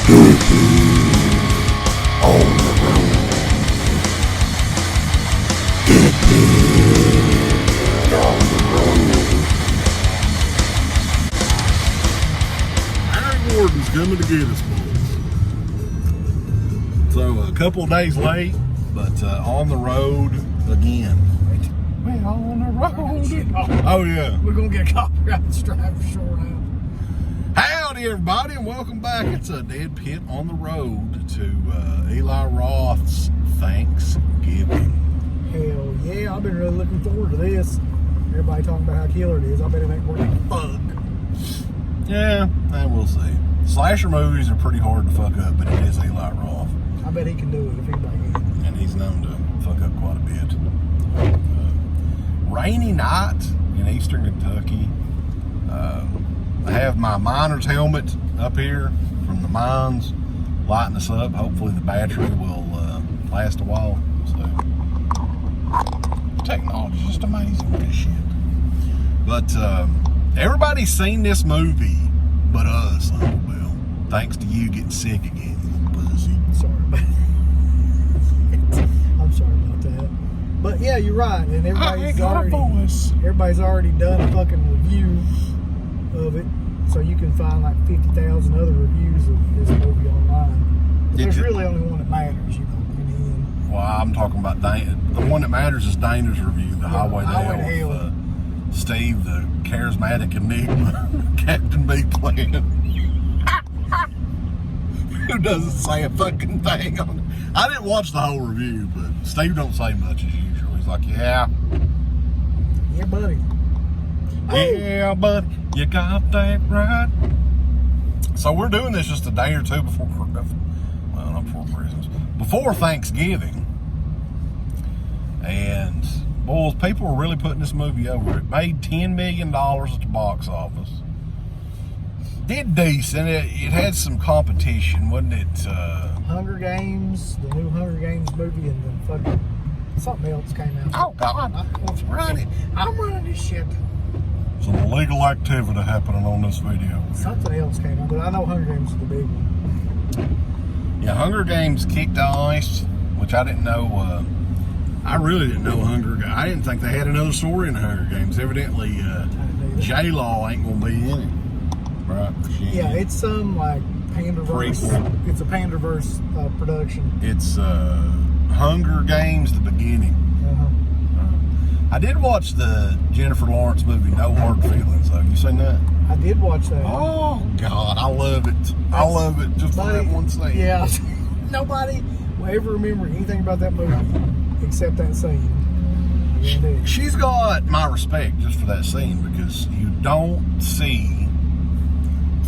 On the road. DEADPIT on the road. Iron Warden's coming to get us, boys. So a couple of days late, but on the road again. We're on the road. Oh yeah. We're gonna get a copyright strike for sure now. Howdy everybody and welcome back. It's a DEADPIT on the road to Eli Roth's Thanksgiving. Hell yeah, I've been really looking forward to this. Everybody talking about how killer it is. I bet it ain't worth a fuck. Yeah, and we'll see. Slasher movies are pretty hard to fuck up, but it is Eli Roth. I bet he can do it if anybody can. And he's known to fuck up quite a bit. Rainy night in eastern Kentucky. I have my miner's helmet up here from the mines lighting us up. Hopefully the battery will last a while. So technology is just amazing with this shit. But everybody's seen this movie but us, Uncle Bill. Thanks to you getting sick again, pussy. Sorry about it. I'm sorry about that. But yeah, you're right. And everybody's already done a fucking review of it. So you can find like 50,000 other reviews of this movie online. There's really only one that matters, you know, in the end. Well, I'm talking about the one that matters is Dana's review, the Highway to Hell with Steve, the charismatic enigma, Captain B plan. Who doesn't say a fucking thing on it. I didn't watch the whole review, but Steve don't say much as usual. He's like, yeah, buddy. yeah, buddy, you got that right. So we're doing this just a day or two before, well, not before Christmas, before Thanksgiving. And boys, people were really putting this movie over. It made $10 million at the box office. Did decent. It had some competition, wasn't it? Hunger Games, the new Hunger Games movie, and then fucking something else came out. Oh God, I'm running this shit. Some illegal activity happening on this video. Something else came out, but I know Hunger Games is the big one. Yeah, Hunger Games kicked ice, which I didn't know. I really didn't know Hunger Games. I didn't think they had another story in the Hunger Games. Evidently, J-Law ain't gonna be in it. Right? Yeah, it's some like Panderverse. Prequel. It's a Panderverse production. It's Hunger Games: The Beginning. I did watch the Jennifer Lawrence movie No Hard Feelings. Have you seen that? I did watch that. Oh God, I love it. I love it just for that one scene. Yeah, nobody will ever remember anything about that movie except that scene. She's got my respect just for that scene because you don't see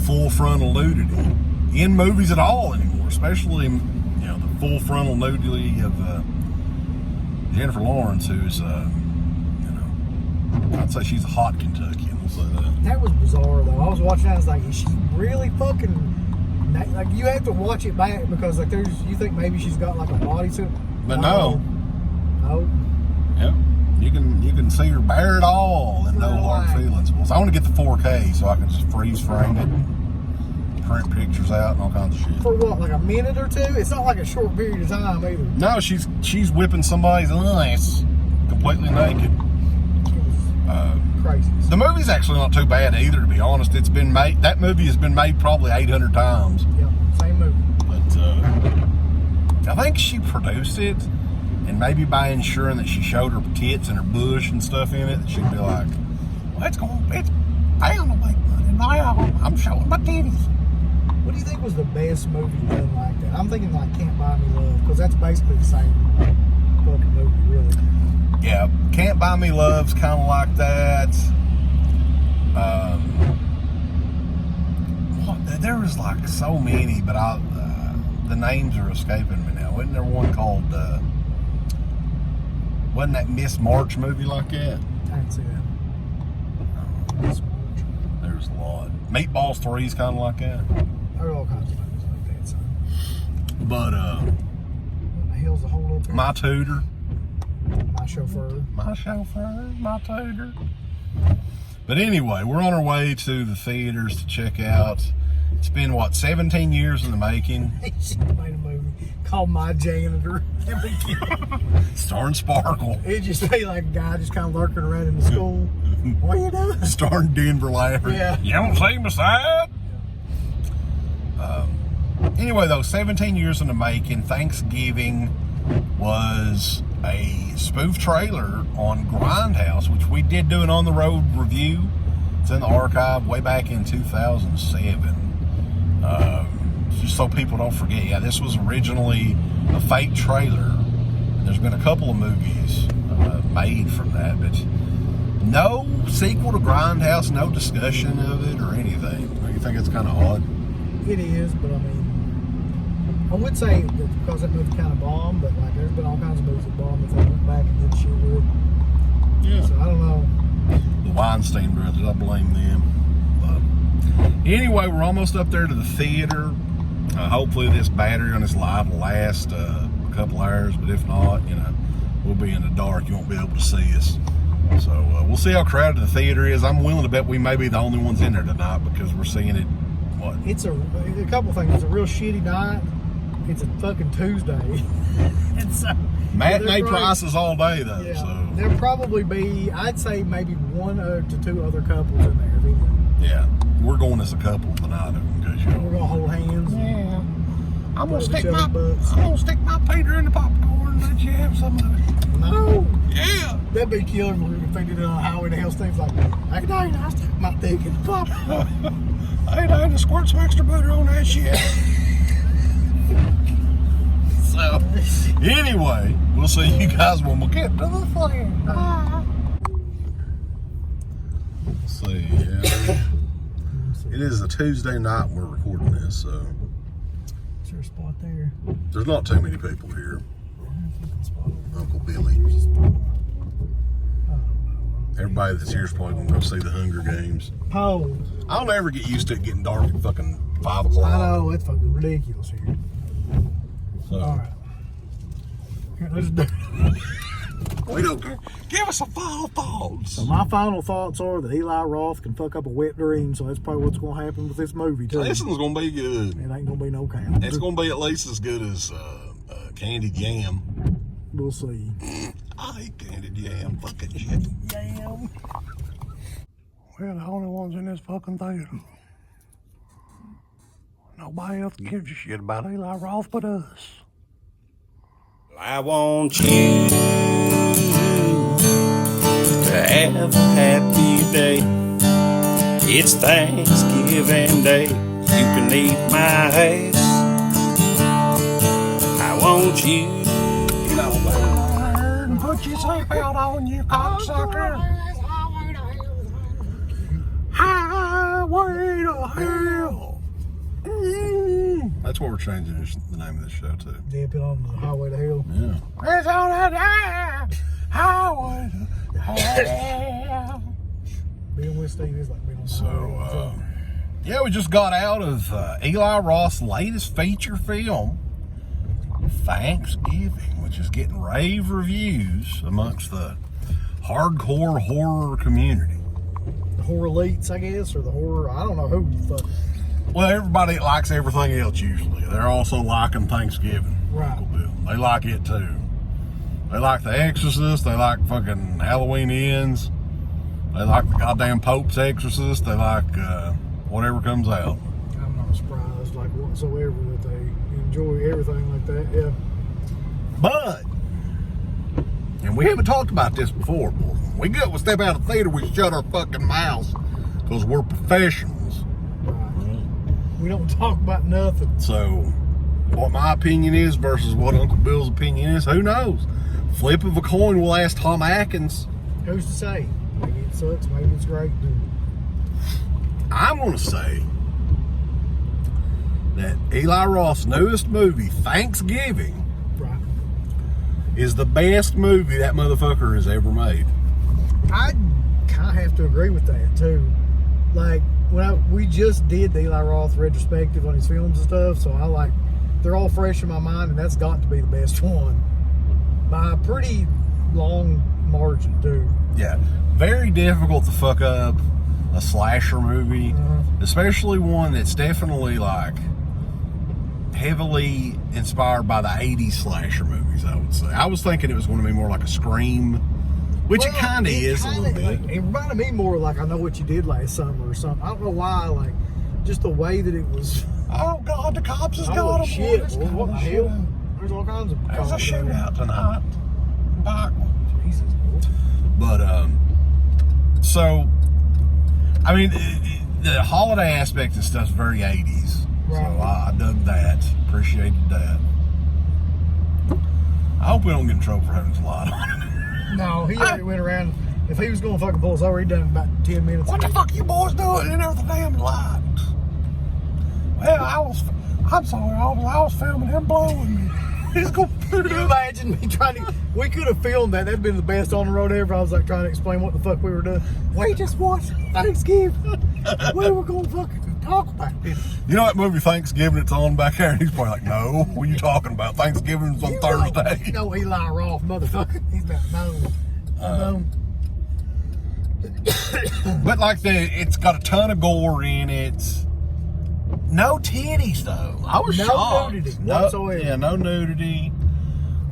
full frontal nudity in movies at all anymore, especially the full frontal nudity of Jennifer Lawrence, who's I'd say she's a hot Kentuckian. We'll say that. That was bizarre though. I was watching that, I was like, is she really fucking, like, you have to watch it back because like you think maybe she's got like a body to it. But no. Yep. You can see her bare it all and No Hard Feelings. Well, so I want to get the 4K so I can just freeze frame it, print pictures out and all kinds of shit. For what, like a minute or two? It's not like a short period of time either. No, she's whipping somebody's ass completely naked. Crazy. The movie's actually not too bad either, to be honest. It's been made. That movie has been made probably 800 times. Yeah, same movie. But I think she produced it, and maybe by ensuring that she showed her tits and her bush and stuff in it, she'd be like, "Well, it's bound to make money now. I'm showing my titties." What do you think was the best movie done like that? I'm thinking like Can't Buy Me Love, because that's basically the same fucking movie, really. Yeah, Can't Buy Me Love's kind of like that. There was like so many, but the names are escaping me now. Wasn't there one called, wasn't that Miss March movie like that? I didn't see that. Miss March. There's a lot. Meatballs 3 is kind of like that. There are all kinds of movies like that, so. But, what the hell's the whole up here? My Tutor. My Chauffeur. My tutor. But anyway, we're on our way to the theaters to check out It's been, what, 17 years in the making? He should have made a movie called My Janitor. Starring Sparkle. It'd just be like a guy just kind of lurking around in the school. What are you doing? Starring Denver Lafferty. Yeah. You don't see my side? Anyway, though, 17 years in the making, Thanksgiving was a spoof trailer on Grindhouse, which we did do an on-the-road review. It's in the archive way back in 2007. Just so people don't forget, yeah, this was originally a fake trailer. And there's been a couple of movies made from that, but no sequel to Grindhouse, no discussion of it or anything. You think it's kind of odd? It is, but I mean, I would say that because that movie kind of bombed, but like there's been all kinds of movies that bombed if they went back and did shit with it. Yeah. So I don't know. The Weinstein brothers, I blame them. But anyway, we're almost up there to the theater. Hopefully this battery on this light will last a couple hours, but if not, you know, we'll be in the dark. You won't be able to see us. So we'll see how crowded the theater is. I'm willing to bet we may be the only ones in there tonight because we're seeing it, what? It's a couple things. It's a real shitty night. It's a fucking Tuesday. And so, Matinee prices all day, though. Yeah, So there'll probably be, I'd say maybe one to two other couples in there. If anything. yeah, we're going as a couple tonight. In case you We're don't. gonna hold hands. Yeah. I'm Rub each other's butts. gonna stick my Peter in the popcorn and let you have some of it. No, Yeah. that'd be killer if they did it on the highway to hell. Things like, I could I stick my dick in the popcorn. I had to squirt some extra butter on that shit. So, anyway, we'll see you guys when we get to the theater. Let's see, yeah. It is a Tuesday night we're recording this, so Is there a spot there? there's not too many people here. Uncle Billy. Everybody that's here is probably going to go see the Hunger Games. Oh, I'll never get used to it getting dark at fucking 5 o'clock. I know, it's fucking ridiculous here. So, All right. Here, let's do we don't give us some final thoughts. So my final thoughts are that Eli Roth can fuck up a wet dream, so that's probably what's going to happen with this movie, too. This one's going to be good. It ain't going to be no count. It's going to be at least as good as candied yam. We'll see. I hate candied yam. Fucking shit. Damn. We're the only ones in this fucking theater. Nobody else gives a shit about Eli Roth but us. I want you to have a happy day. It's Thanksgiving Day. You can eat my ass. I want you. Get on there and put your seatbelt on, you cocksucker. Highway to hell. That's what we're changing the name of this show to. Dip it on the highway to hell. Yeah. It's on the highway to hell. Being with Steve is like being on the So, highway. yeah, we just got out of Eli Roth's latest feature film, Thanksgiving, which is getting rave reviews amongst the hardcore horror community. The horror elites, I guess, or the horror, I don't know who the fuck. Well, everybody likes everything else usually. They're also liking Thanksgiving. Right. Uncle Bill. They like it too. They like The Exorcist. They like fucking Halloween Ends. They like the goddamn Pope's Exorcist. They like whatever comes out. I'm not surprised, like whatsoever, that they enjoy everything like that. Yeah. But, and we haven't talked about this before, boy. When we step out of the theater, we shut our fucking mouths because we're professionals. Right. We don't talk about nothing. So, what my opinion is versus what Uncle Bill's opinion is, who knows? Flip of a coin, we'll ask Tom Atkins. Who's to say? Maybe it sucks, maybe it's great. I'm going to say that Eli Roth's newest movie, Thanksgiving, Right. is the best movie that motherfucker has ever made. I kind of have to agree with that too. Like we just did the Eli Roth retrospective on his films and stuff, so they're all fresh in my mind, and that's got to be the best one by a pretty long margin, too. Yeah, very difficult to fuck up. a slasher movie, especially one that's definitely like heavily inspired by the 80s slasher movies, I would say. I was thinking it was going to be more like a Scream, which it kind of is a little bit. Like, it reminded me more like I Know What You Did Last Summer or something. I don't know why, like, just the way that it was. Oh, God, the cops has Oh, got him. shit. Boys. Well, what the hell? There's all kinds of. There's a shootout tonight. Jesus. But, so, I mean, the holiday aspect of stuff's very 80s. Right. So I dug that. Appreciated that. I hope we don't get in trouble for having a light on it. No, he already went around. If he was going to fucking pull us over, he'd done it in about 10 minutes. What the fuck you boys doing in there with the damn lights? Well, I'm sorry, I was filming him blowing me. He's gonna put it Can you up. imagine me trying to? We could have filmed that. That'd been the best on the road ever. I was like trying to explain what the fuck we were doing. We just watched Thanksgiving. We were gonna fucking talk about it. You know that movie Thanksgiving it's on back there? And he's probably like, no, what are you talking about? Thanksgiving's on Thursday. You know Eli Roth, motherfucker. He's about no. But like it's got a ton of gore in it. No titties though. I was No shocked. nudity whatsoever. Yeah, no nudity.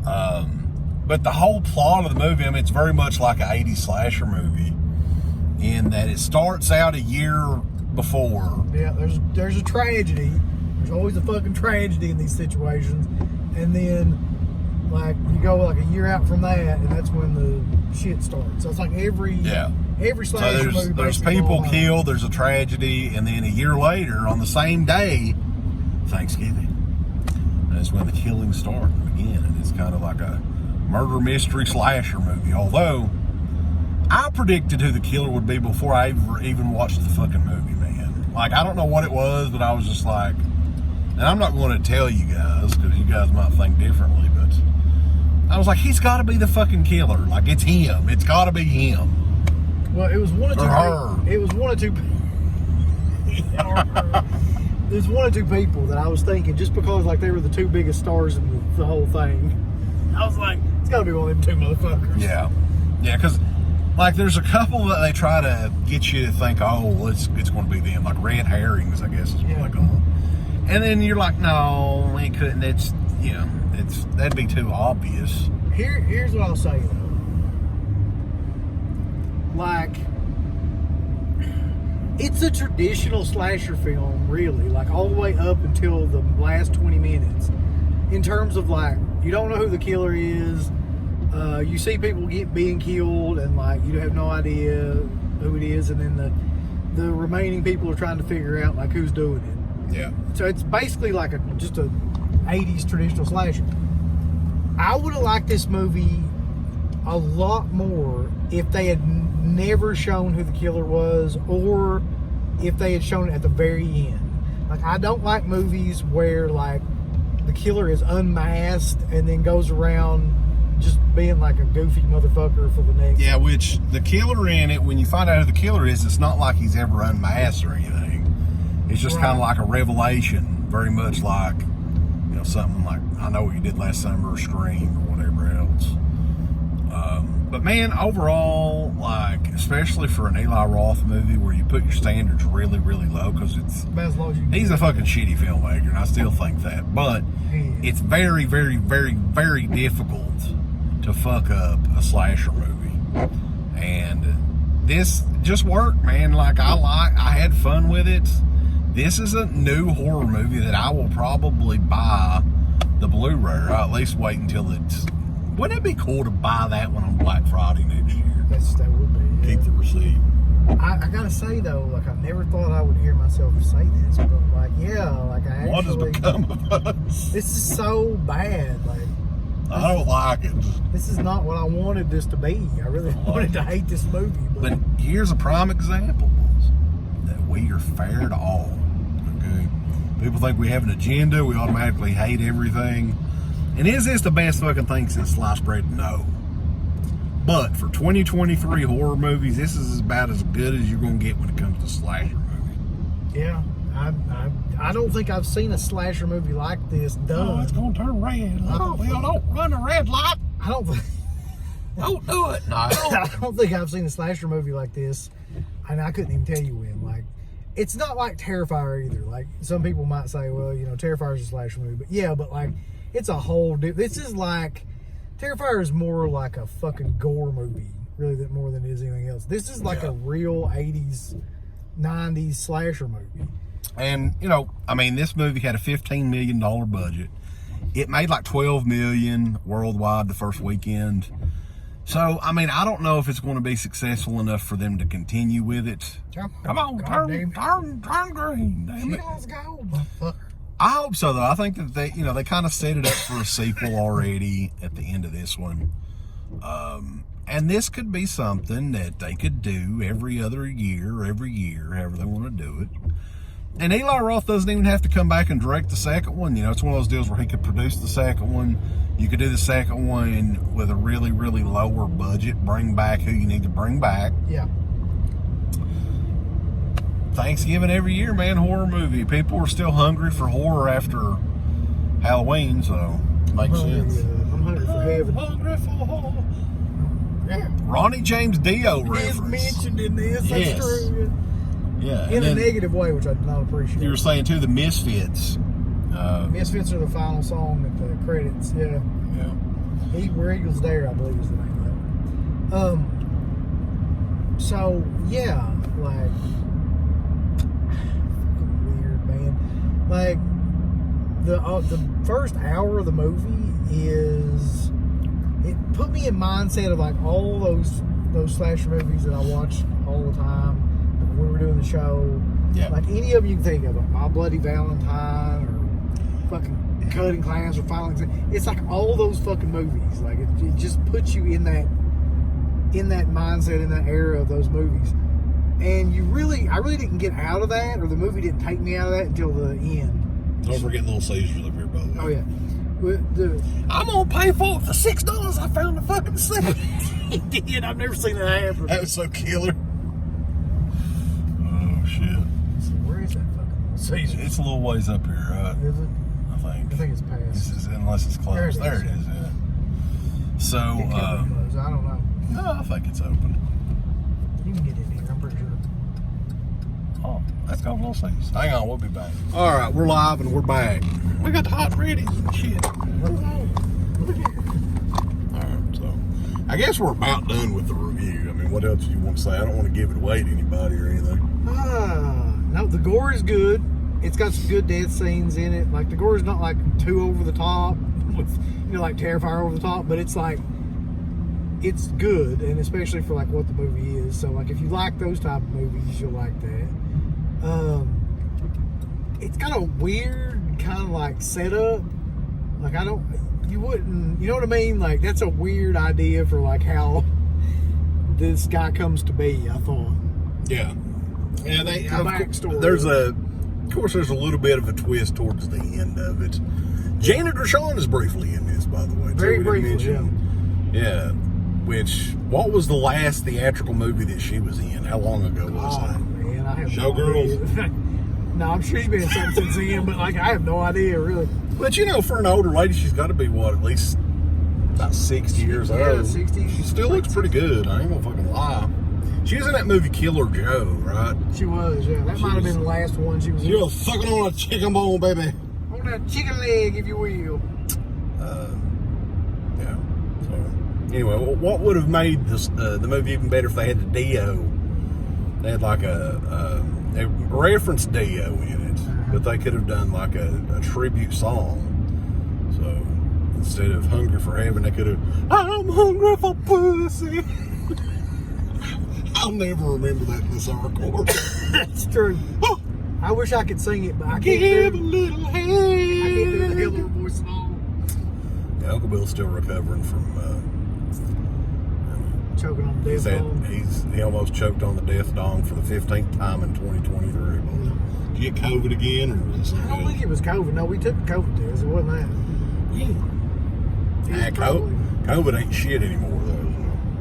But the whole plot of the movie, I mean, it's very much like an 80s slasher movie in that it starts out a year before. Yeah, there's a tragedy. There's always a fucking tragedy in these situations, and then like you go like a year out from that, and that's when the shit starts. So it's like every So slasher movie. there's basically people going on. killed, there's a tragedy, and then a year later, on the same day, Thanksgiving. And that's when the killings start again, and it's kind of like a murder mystery slasher movie. Although, I predicted who the killer would be before I even watched the fucking movie, man. Like, I don't know what it was, but I was just like, and I'm not going to tell you guys, because you guys might think differently, but I was like, he's got to be the fucking killer. Like, it's him. It's got to be him. Well, it was one of two. Or her. It was one of two. There's one or two people that I was thinking just because like they were the two biggest stars in the whole thing. I was like, it's got to be one of them two motherfuckers. Yeah, because like there's a couple that they try to get you to think, oh, it's going to be them, like red herrings, I guess is what they call them. And then you're like, no, it couldn't. It's that'd be too obvious. Here's what I'll say though. Like, it's a traditional slasher film, really. Like all the way up until the last 20 minutes. In terms of like, you don't know who the killer is. You see people being killed, and like you have no idea who it is, and then the remaining people are trying to figure out like who's doing it. Yeah. So it's basically like just a 80s traditional slasher. I would have liked this movie a lot more if they had never shown who the killer was, or if they had shown it at the very end. Like, I don't like movies where like the killer is unmasked and then goes around just being like a goofy motherfucker for the next. Yeah, which the killer in it, when you find out who the killer is, it's not like he's ever unmasked or anything. It's just kind of like a revelation, very much like, you know, something like I Know What You Did Last Summer or Scream or whatever else. But man, overall, like, especially for an Eli Roth movie where you put your standards really, really low, because it's About as low as you can he's get. a fucking shitty filmmaker, and I still think that. But it's very, very, very, very difficult to fuck up a slasher movie. And this just worked, man. Like, I had fun with it. This is a new horror movie that I will probably buy the Blu-ray, or I'll at least wait until it's... Wouldn't it be cool to buy that one on Black Friday next year? That would be. Keep the receipt. I gotta say though, like I never thought I would hear myself say this, but like like I What has actually. become of us? This is so bad. Like I don't like it. this is not what I wanted this to be. I really wanted to hate this movie, But here's a prime example that we are fair to all. Okay, people think we have an agenda. We automatically hate everything. And is this the best fucking thing since sliced bread? No. But for 2023 horror movies, this is about as good as you're going to get when it comes to slasher movies. yeah, I don't think I've seen a slasher movie like this done. Oh, it's going to turn red. Oh, well, don't run a red light. I don't. Don't do it. No. I don't think I've seen a slasher movie like this and I couldn't even tell you when. Like, it's not like Terrifier either. Like, some people might say, well, you know, Terrifier is a slasher movie. But yeah, but like, it's a whole this is like, Terrifier is more like a fucking gore movie, really, more than it is anything else. This is like a real 80s, 90s slasher movie. And, you know, I mean, this movie had a $15 million budget. It made like $12 million worldwide the first weekend. So, I mean, I don't know if it's going to be successful enough for them to continue with it. Come on, turn green. Damn it. Let's go, motherfucker. I hope so, though. I think that they kind of set it up for a sequel already at the end of this one. And this could be something that they could do every year, however they want to do it. And Eli Roth doesn't even have to come back and direct the second one. You know, it's one of those deals where he could produce the second one. You could do the second one with a really, really lower budget. Bring back who you need to bring back. Yeah. Thanksgiving every year, man, horror movie. People are still hungry for horror after Halloween, so makes sense. I'm hungry for heaven. Hungry for horror. Yeah. Ronnie James Dio reference. It's mentioned in this. That's Yes. true. Yeah. In a negative way, which I did not appreciate. You were saying too, the Misfits. Misfits are the final song at the credits. Yeah. Yeah. Where Eagles Dare, I believe, is the name of it. So yeah, like weird, man. Like the first hour of the movie it put me in mindset of like all those slasher movies that I watched all the time. Like when we were doing the show. Yeah. Like any of them you can think of, like My Bloody Valentine or fucking Cutting Class or Filing. It's like all those fucking movies. Like it just puts you in that mindset, in that era of those movies. And I really didn't get out of that, or the movie didn't take me out of that until the end. Don't forget Little Caesars up here, by the way. Oh yeah. I'm gonna pay for it for $6. I found the fucking thing. He did. I've never seen that happen. That was so killer. Oh shit. So where is that fucking Caesar? It's a little ways up here, right? Is it? I think it's past. This is, unless it's closed. There it is. Yeah. So, It could be closed. I don't know. no, I think it's open. You can get in here. I'm pretty sure. Oh, let's go to Little Caesars. Hang on, we'll be back. All right, we're live and we're back. We got the hot ready and shit. All right, so I guess we're about done with the review. I mean, what else do you want to say? I don't want to give it away to anybody or anything. No, the gore is good. It's got some good death scenes in it. Like, the gore is not like too over the top, with, you know, like Terrifier over the top, but it's like, it's good, and especially for like what the movie is. So like, if you like those type of movies, you'll like that. It's got a weird kind of like setup. Like, you wouldn't, you know what I mean? Like, that's a weird idea for like how this guy comes to be, I thought. Yeah. Yeah, backstory. Of course, there's a little bit of a twist towards the end of it. Janet Rashawn is briefly in this, by the way. Very briefly, yeah. What was the last theatrical movie that she was in? How long ago was that? Man, I have Showgirls? No idea. No, I'm sure she's been in something since then, but like, I have no idea, really. But you know, for an older lady, she's got to be at least about 60 years old. Yeah, 60. She still looks pretty good. I ain't gonna fucking lie. She was in that movie Killer Joe, right? She was, yeah. That might have been the last one she was in. She was sucking on a chicken bone, baby. On that chicken leg, if you will. Yeah. So, anyway, what would have made this the movie even better if they had the Dio? They had like they referenced Dio in it, but they could have done like a tribute song. So instead of Hungry for Heaven, they could have, I'm hungry for pussy. I'll never remember that in this encore. That's true. I wish I could sing it, but I can't Give a do little hand. I can't do the Hitler voice at all. Yeah, Uncle Bill's still recovering from. Choking on the death bomb. He almost choked on the death dong for the 15th time in 2023. Did you get COVID again, or was it I don't think it was COVID. No, we took the COVID test. It wasn't that. Yeah, COVID ain't shit anymore, though.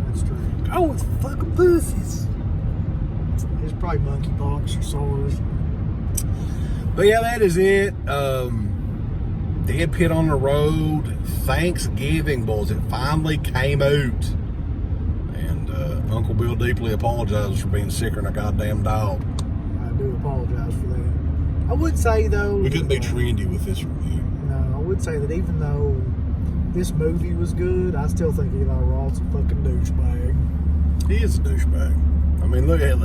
That's true. Oh, it's fucking pussies. It's probably monkeypox or SARS. But yeah, that is it. Dead Pit on the Road. Thanksgiving, boys. It finally came out. And Uncle Bill deeply apologizes for being sicker than a goddamn dog. I do apologize for that. I would say, though... We couldn't be trendy with this review. No, I would say that even though this movie was good, I still think Eli Roth's a fucking douchebag. He is a douchebag. I mean, look at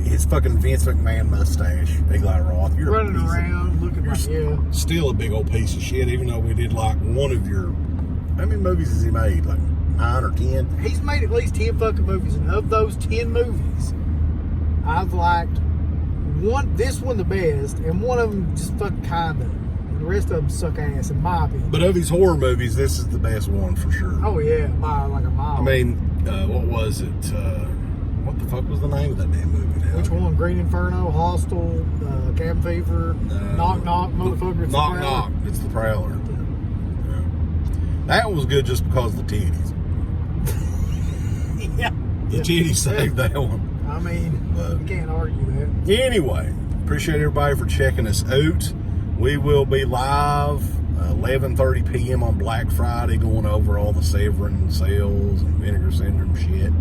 his fucking Vince McMahon mustache, Eli Roth. You're Running around looking like, still a big old piece of shit, even though we did like one of your... How many movies has he made? Like 9 or 10? He's made at least 10 fucking movies, and of those 10 movies, I've liked this one the best, and one of them just fucking kinda. And the rest of them suck ass, in my opinion. But of his horror movies, this is the best one for sure. Oh yeah, by like a mile. I mean, what was it? What the fuck was the name of that damn movie now? Which one? Green Inferno, Hostel, Cabin Fever, Knock Knock, motherfucker. It's Knock the Knock. It's the Prowler. Yeah. That one was good just because of the titties. Yeah. The titties saved that one. I mean, you can't argue that. Anyway, appreciate everybody for checking us out. We will be live 11:30 p.m. on Black Friday, going over all the Severin sales and Vinegar Syndrome shit,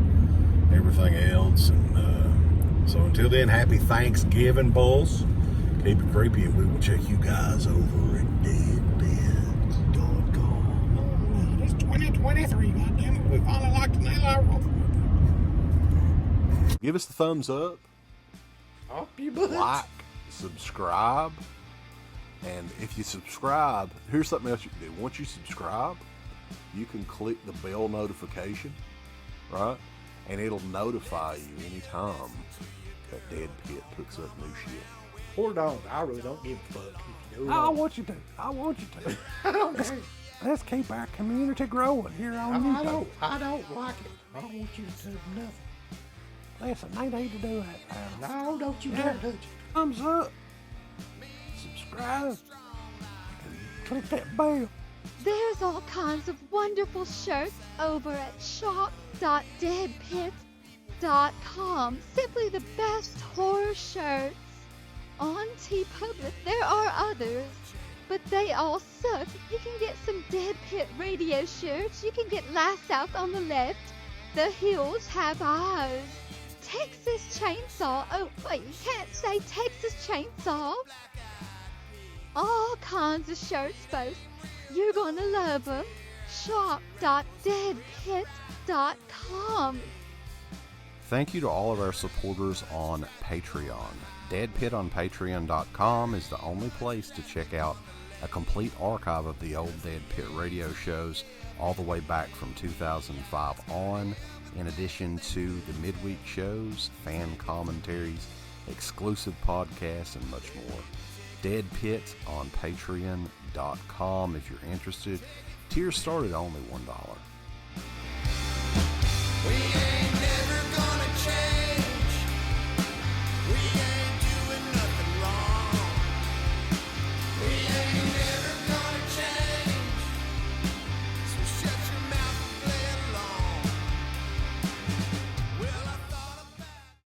everything else. And so until then, happy Thanksgiving, bulls. Keep it creepy, and we will check you guys over at DeadPit.com. It's 2023, goddammit. We finally locked an Eli Roth. Give us the thumbs up. Up your butt. Like, subscribe, and if you subscribe, here's something else you can do. Once you subscribe, you can click the bell notification, right? And it'll notify you anytime that Dead Pit puts up new shit. Or don't. I really don't give a fuck. I want you to. I don't care. Let's keep our community growing here on YouTube. I don't like it. I don't want you to do nothing. Listen, they need to do that now. No, don't you dare touch it. Thumbs up, subscribe, and click that bell. There's all kinds of wonderful shirts over at shop.deadpit.com. Simply the best horror shirts. On TeePublic, there are others, but they all suck. You can get some Dead Pit radio shirts. You can get Last South on the left. The Hills Have Eyes. Texas Chainsaw. Oh, wait, you can't say Texas Chainsaw. All kinds of shirts, folks. You're gonna love them. Shop.deadpit.com. Thank you to all of our supporters on Patreon. DeadPit on Patreon.com is the only place to check out a complete archive of the old Dead Pit radio shows all the way back from 2005 on, in addition to the midweek shows, fan commentaries, exclusive podcasts, and much more. Dead Pit on Patreon.com if you're interested. Tiers start at only $1.